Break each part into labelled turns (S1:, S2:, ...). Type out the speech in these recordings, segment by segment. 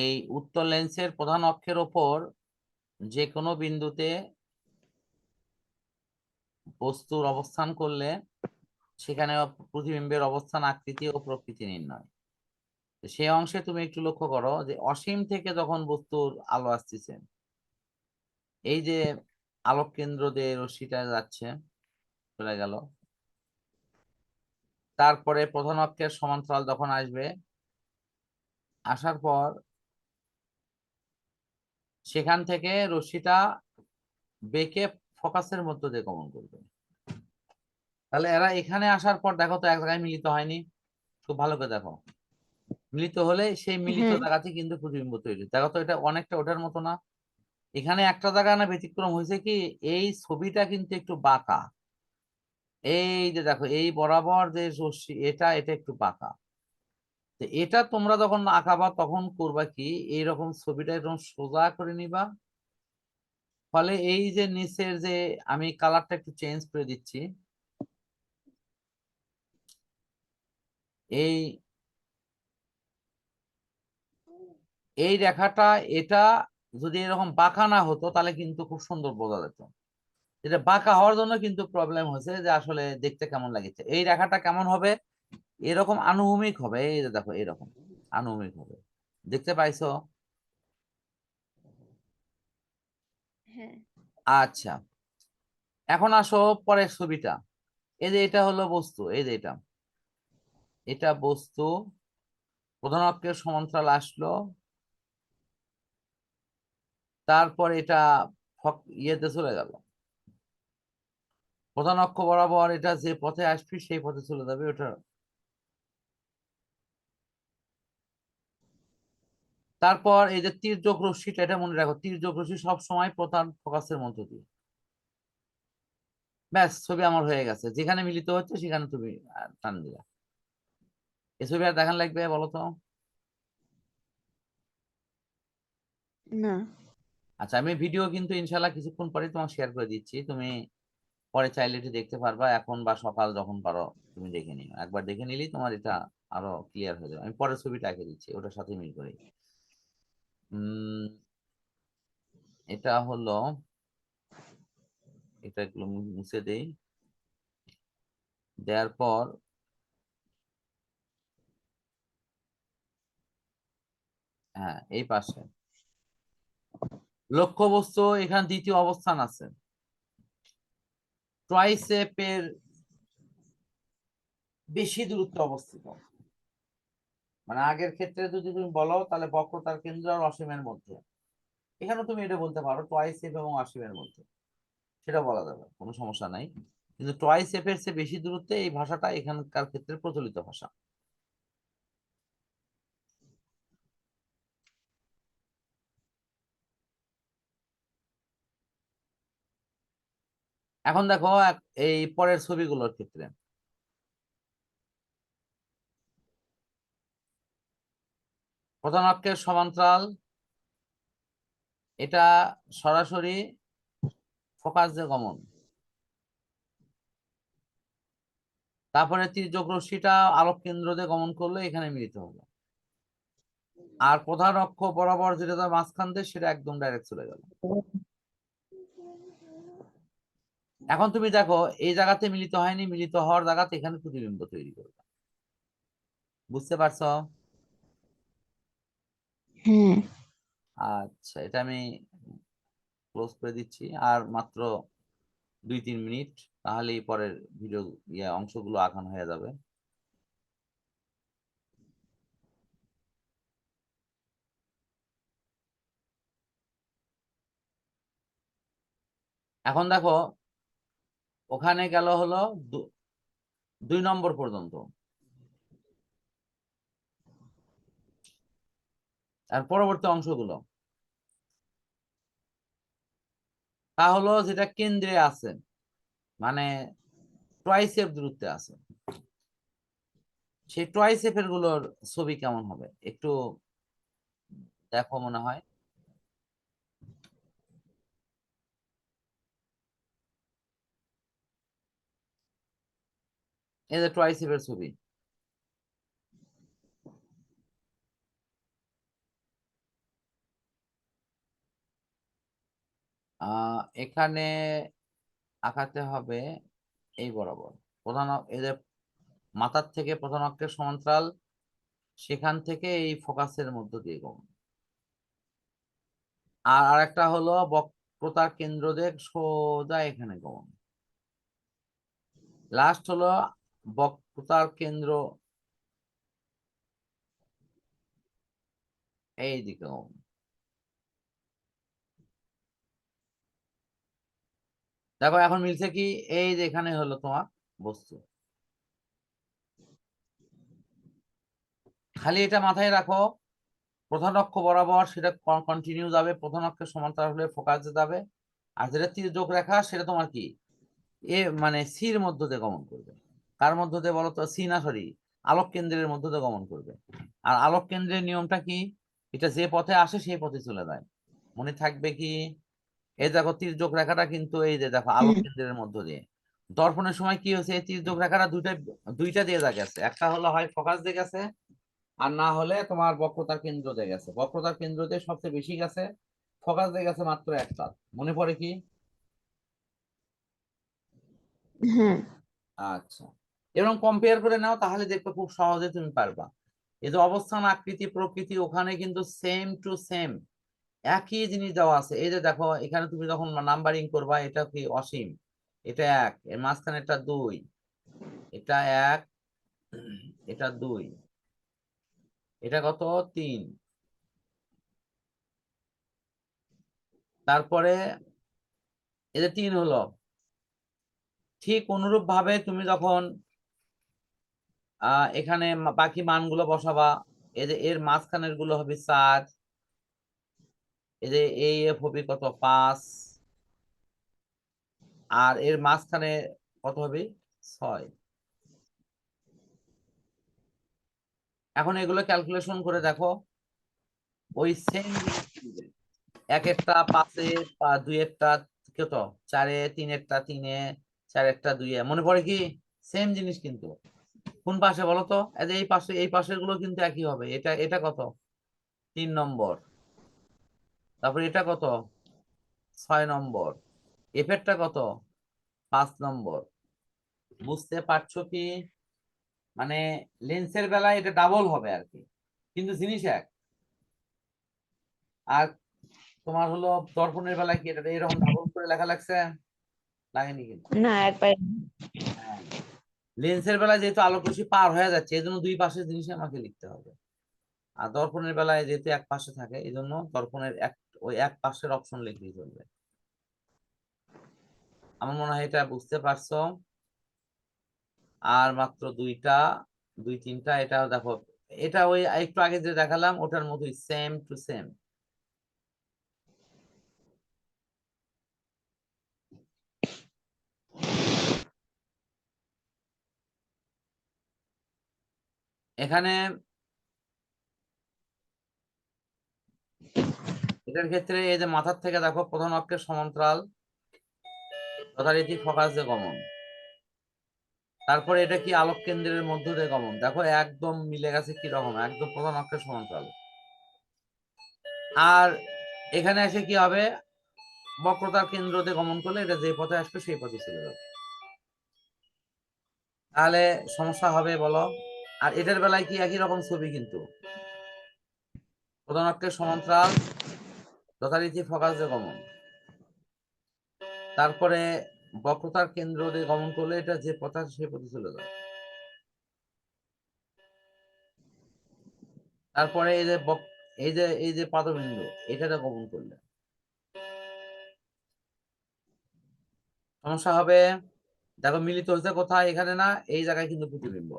S1: এই উত্তর লেন্সের প্রধান অক্ষের ওপর যে কোনো বিন্দুতে বস্তুর অবস্থান করলে সেখানে প্রতিবিম্বের অবস্থান, আকৃতি ও প্রকৃতি নির্ণয়। সেই অংশে তুমি একটু লক্ষ্য করো যে অসীম থেকে যখন বস্তুর আলো আসতেছে, এই যে আলোক কেন্দ্র দিয়ে রশ্মিটা যাচ্ছে, চলে গেল, তারপরে প্রধান অক্ষের সমান্তরাল যখন আসবে, আসার পর সেখান থেকে রশ্মিটা বেঁকে ফোকাসের মধ্য দিয়ে গমন করবে। তাহলে এরা এখানে আসার পর দেখো তো এক জায়গায় মিলিত হয়নি, খুব ভালো করে দেখো। মিলিত হলে সেই মিলিত জায়গাতে কিন্তু প্রতিবিম্ব তৈরি। দেখো তো এটা অনেকটা ওটার মতো না? এখানে একটা জায়গা না ব্যতিক্রম হয়েছে কি, এই ছবিটা কিন্তু একটু বাঁকা। এই যে দেখো এই বরাবর যে রশ্মি, এটা এটা একটু বাঁকা। তো এটা তোমরা যখন আঁকাবা তখন করবা কি, এইরকম ছবিটা এরকম সোজা করে নিবা। ফলে এই যে নিচের যে, আমি কালারটা একটু চেঞ্জ করে দিচ্ছি, এই এই রেখাটা, এটা যদি এরকম বাঁকা না হতো তাহলে কিন্তু খুব সুন্দর বোঝা যেত। এটা বাঁকা হওয়ার জন্য কিন্তু প্রবলেম হয়েছে, যে আসলে দেখতে কেমন লাগছে। এই রেখাটা কেমন হবে, এরকম আনুভূমিক হবে। এই যে দেখো এরকম আনুভূমিক হবে, দেখতে পাইছো? আচ্ছা, এখন আসো পরের ছবিটা। এই যে এটা হলো বস্তু, এই যে এটা এটা বস্তু, প্রধান অক্ষের সমান্তরাল আসলো, তারপর এটা ইয়েতে চলে গেল, প্রধান অক্ষ বরাবর এটা যে পথে আসবে সেই পথে চলে যাবে। ওটা তারপর এই যে তির্যক রশ্মিটা, এটা মনে রাখো, তির্যক রশ্মি সব সময় প্রধান ফোকাসের মধ্য দিয়ে। ব্যাস, ছবি আমার হয়ে গেছে। যেখানে মিলিত হচ্ছে সেখানে তুমি টান দিলা। এই ছবি আর দেখান লাগবে বলো তো?
S2: না।
S1: আচ্ছা, আমি ভিডিও কিন্তু ইনশাল্লাহ কিছুক্ষণ পরে তোমাকে শেয়ার করে দিচ্ছি, তুমি পরে চাইলে এটি দেখতে পারবা, এখন বা সকাল যখন পারো তুমি দেখে নিও। একবার দেখে নিলেই তোমার এটা আরো ক্লিয়ার হয়ে যাবে। আমি পরের ছবিটা এঁকে দিচ্ছি, ওটার সাথে মিল করে। এটা হলো, এটা এগুলো মুছে দেই, দেওয়ার পর হ্যাঁ এই পাশে লক্ষ্যবস্তু এখানে দ্বিতীয় অবস্থান আছে, ট্রাইসেপের বেশি দূরত্বে অবস্থিত। মানে আগের ক্ষেত্রে যদি তুমি বলো তাহলে বক্রতার কেন্দ্র আর অসীমের মধ্যে, এখানে তুমি এটা বলতে পারো ট্রাইসেপ এবং অসীমের মধ্যে, সেটা বলা যাবে, কোনো সমস্যা নাই। কিন্তু ট্রাইসেপের চেয়ে বেশি দূরত্বে, এই ভাষাটা এখানকার ক্ষেত্রে প্রচলিত ভাষা। এখন দেখো এই পরের ছবিগুলোর ক্ষেত্রে, প্রধান অক্ষের সমান্তরাল, এটা সরাসরি ফোকাস দিয়ে গমন, তারপরে তির্যক রশ্মিটা আলোক কেন্দ্র দিয়ে গমন করলে এখানে মিলিত হলো, আর প্রধান অক্ষ বরাবর যেটা তার মাঝখান দিয়ে সেটা একদম ডাইরেক্ট চলে গেল। এখন তুমি দেখো এই জায়গাতে মিলিত হয়নি, মিলিত হওয়ার জায়গাতে এখানে প্রতিবিম্ব তৈরি করবে। বুঝতে পারছো?
S2: হ্যাঁ।
S1: আচ্ছা, এটা আমি ক্লোজ করে দিচ্ছি, আর মাত্র 2-3 মিনিট, তাহলেই পরের ভিডিও অংশগুলো আঁকানো হয়ে যাবে। এখন দেখো ওখানে গেল হলো 2 নম্বর পর্যন্ত, আর পরবর্তী অংশগুলো তা হলো যেটা কেন্দ্রে আছে, মানে ট্রাইসেপ দূরত্বে আছে, সেই ট্রাইসেপের গুলোর ছবি কেমন হবে একটু দেখো মনে হয়। এই যে ট্রাইসেপের ছবি, এখানে আঁকাতে হবে এই বরাবর প্রধান এই যে মাথার থেকে প্রধান অক্ষের সমান্তরাল, সেখান থেকে এই ফোকাসের মধ্য দিয়ে গমন। আর আরেকটা হলো বক্রতার কেন্দ্র দিয়ে সোজা এখানে গমন। লাস্ট হলো বক্রতার কেন্দ্র এই দিকে গমন। দেখো এখন মিলছে কি, এই যে এখানে হলো তোমার বস্তু। খালি এটা মাথায় রাখো, প্রধান অক্ষ বরাবর সেটা কন্টিনিউ যাবে, প্রধান অক্ষের সমান্তরাল হলে ফোকাসে যাবে। আর যেটা তির্যক রেখা সেটা তোমার কি এ মানে সির মধ্য দিয়ে গমন করবে। কার মধ্য দিয়ে বলো তো? সি না, সরি, আলোক কেন্দ্রের মধ্য দিয়ে গমন করবে। আর আলোক কেন্দ্রের নিয়মটা কি? এটা যে পথে আসে সেই পথে চলে যায়। মনে থাকবে কি? এই দেখো তির্যক রেখাটা কিন্তু এই যে দেখো আলোক
S2: হ্যাঁ
S1: কেন্দ্রের মধ্য দিয়ে। দর্পণের সময় কি হয়েছে? এই তির্যক রেখাটা দুইটা দিয়ে গেছে। একটা হলো হয় ফোকাস দিয়ে গেছে, আর না হলে তোমার বক্রতার কেন্দ্র দিয়ে গেছে। বক্রতার কেন্দ্র দিয়ে সবচেয়ে বেশি গেছে, ফোকাস দিয়ে গেছে মাত্র একটা। মনে পড়ে কি?
S2: হ্যাঁ
S1: আচ্ছা, এরকম কম্পেয়ার করে নাও, তাহলে দেখবে খুব সহজে তুমি পারবা। এই যে অবস্থান, আকৃতি, প্রকৃতি, ওখানে কিন্তু সেম টু সেম একই জিনিস দেওয়া আছে। এই যে দেখো এখানে তুমি যখন নাম্বারিং করবা, এটা কি অসীম, এটা এক, এর মাঝখানে এটা দুই, এটা এক, এটা দুই, এটা কত? তিন। তারপরে এই যে তিন হলো। ঠিক অনুরূপ ভাবে তুমি যখন এখানে বাকি মানগুলো বসাবা, এই যে এর মাঝখানের গুলো হবে 4, এই যে এই এফ হবে কত? 5, আর এর মাঝখানে কত হবে? 6। এখন এগুলো ক্যালকুলেশন করে দেখো, ওই সেম জিনিস দিবে। একেরটা 5-এ, দুইয়েরটা কত? 4-এ, তিনেরটা 3-এ, চারেরটা 2-এ। মনে পড়ে কি? সেম জিনিস কিন্তু। কোন পাশে বলো তো? এই যে এই পাশে, এই পাশের গুলো কিন্তু একই হবে। এটা এটা কত? 3 নম্বর। তারপর এটা কত? 6 নম্বর। এফেরটা কত? 5 নম্বর। বুঝতে পারছো কি? মানে লেন্সের বেলায় এটা ডাবল হবে আর কি, কিন্তু জিনিস এক। আর তোমার হলো দর্পণের বেলায় কি এটা এরকম ডাবল করে লেখা লাগছে? লাগেনি কিন্তু।
S2: না একবার
S1: হ্যাঁ, লেন্সের বেলায় যেহেতু আলোক রশ্মি পার হয়ে যাচ্ছে, এই জন্য দুই পাশের জিনিস আমাকে লিখতে হবে। আর দর্পণের বেলায় যেহেতু এক পাশে থাকে, এই জন্য দর্পণের ওই এক পাশের অপশন লিখলেই চলবে। আমার মনে হয় এটা বুঝতে পারছো। আর মাত্র দুইটা, দুই তিনটা, এটা দেখো, এটা ওই একটু আগে যে দেখালাম ওটার মতোই সেম টু সেম। এখানে এটার ক্ষেত্রে এই যে মাথার থেকে দেখো প্রধান অক্ষের সমান্তরাল যথারীতি ফোকাস দিয়ে গমন। তারপরে এটা কি আলোক কেন্দ্রের মধ্য দিয়ে গমন। দেখো একদম মিলে গেছে, কি রকম একদম প্রধান অক্ষের সমান্তরাল। আর এখানে এসে কি হবে? বক্রতার কেন্দ্র দিয়ে গমন করলে এটা যে পথে আসবে সেই পথে চলে যাবে। তাহলে সমস্যা হবে বলো? আর এটার বেলায় কি একই রকম ছবি কিন্তু, প্রধান অক্ষের সমান্তরাল যথারীতি ফোকাস দিয়ে গমন। তারপরে বক্রতার কেন্দ্র দিয়ে গমন করলে এটা যে পথে আসে সেই পথে চলে যাবে। তারপরে এই যে পাদবিন্দু, এটাতে গমন করলে সমস্যা হবে। দেখো মিলিত হচ্ছে কোথায়? এখানে না, এই জায়গায় কিন্তু প্রতিবিম্ব।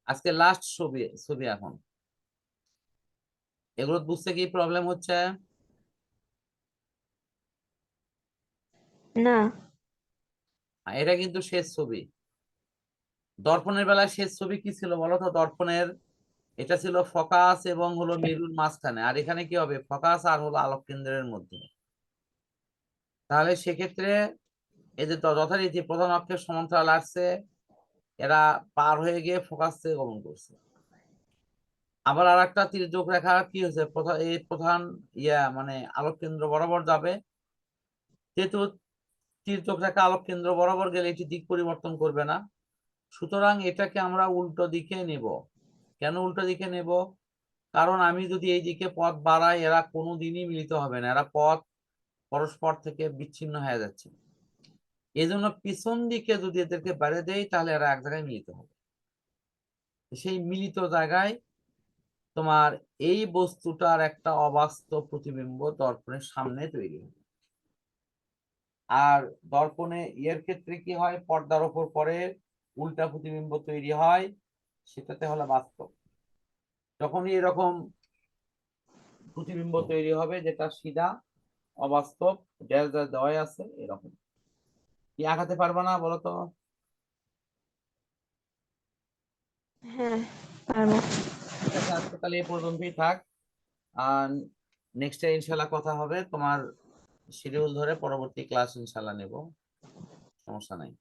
S1: আজকে লাস্ট ছবি ছবি এখন। এগুলো বুঝতে কি প্রবলেম হচ্ছে?
S2: না
S1: এটা কিন্তু শেষ ছবি। দর্পণের বেলায় শেষ ছবি কি ছিল বলো তো? দর্পণের এটা ছিল ফোকাস এবং হলো মেরুর মাঝখানে, আর এখানে কি হবে? ফোকাস আর হলো আলোক কেন্দ্রের মধ্যে। তাহলে সেক্ষেত্রে এই যে যথারীতি প্রধান অক্ষের সমান্তরাল আসছে, এরা পার হয়ে গিয়ে ফোকাস থেকে গমন করছে। আবার আর একটা তির্যক রেখা কি হয়েছে, এই প্রধান মানে আলোক কেন্দ্র বরাবর যাবে, যেহেতু তির্যক রেখা আলোক কেন্দ্র বরাবর গেলে এটি দিক পরিবর্তন করবে না, সুতরাং এটাকে আমরা উল্টো দিকে নেব। কেন উল্টো দিকে নেব? কারণ আমি যদি এই দিকে পথ বাড়াই, এরা কোনোদিনই মিলিত হবে না, এরা পথ পরস্পর থেকে বিচ্ছিন্ন হয়ে যাচ্ছে। এই জন্য পিছন দিকে যদি এদেরকে বাড়িয়ে দেই, তাহলে এরা এক জায়গায় মিলিত হবে। সেই মিলিত জায়গায় তোমার এই বস্তুটার একটা অবাস্তব প্রতিবিম্ব দর্পণের সামনে তৈরি হবে। আর দর্পণে এর ক্ষেত্রে কি হয়, পর্দার ওপর পরে উল্টা প্রতিবিম্ব তৈরি হয়, সেটাতে হলো বাস্তব। যখনই এরকম প্রতিবিম্ব তৈরি হবে যেটা সিধা অবাস্তব, ড্যাশ ড্যাশ দেওয়াই আছে, এরকম কি আঁকাতে পারবে না বলো তো?
S2: হ্যাঁ, পারবো।
S1: ঠিক আছে, আজকে তাহলে এই পর্যন্তই থাক। আর নেক্সট ইনশাল্লাহ কথা হবে, তোমার শিডিউল ধরে পরবর্তী ক্লাস ইনশাল্লাহ নেব, সমস্যা নাই।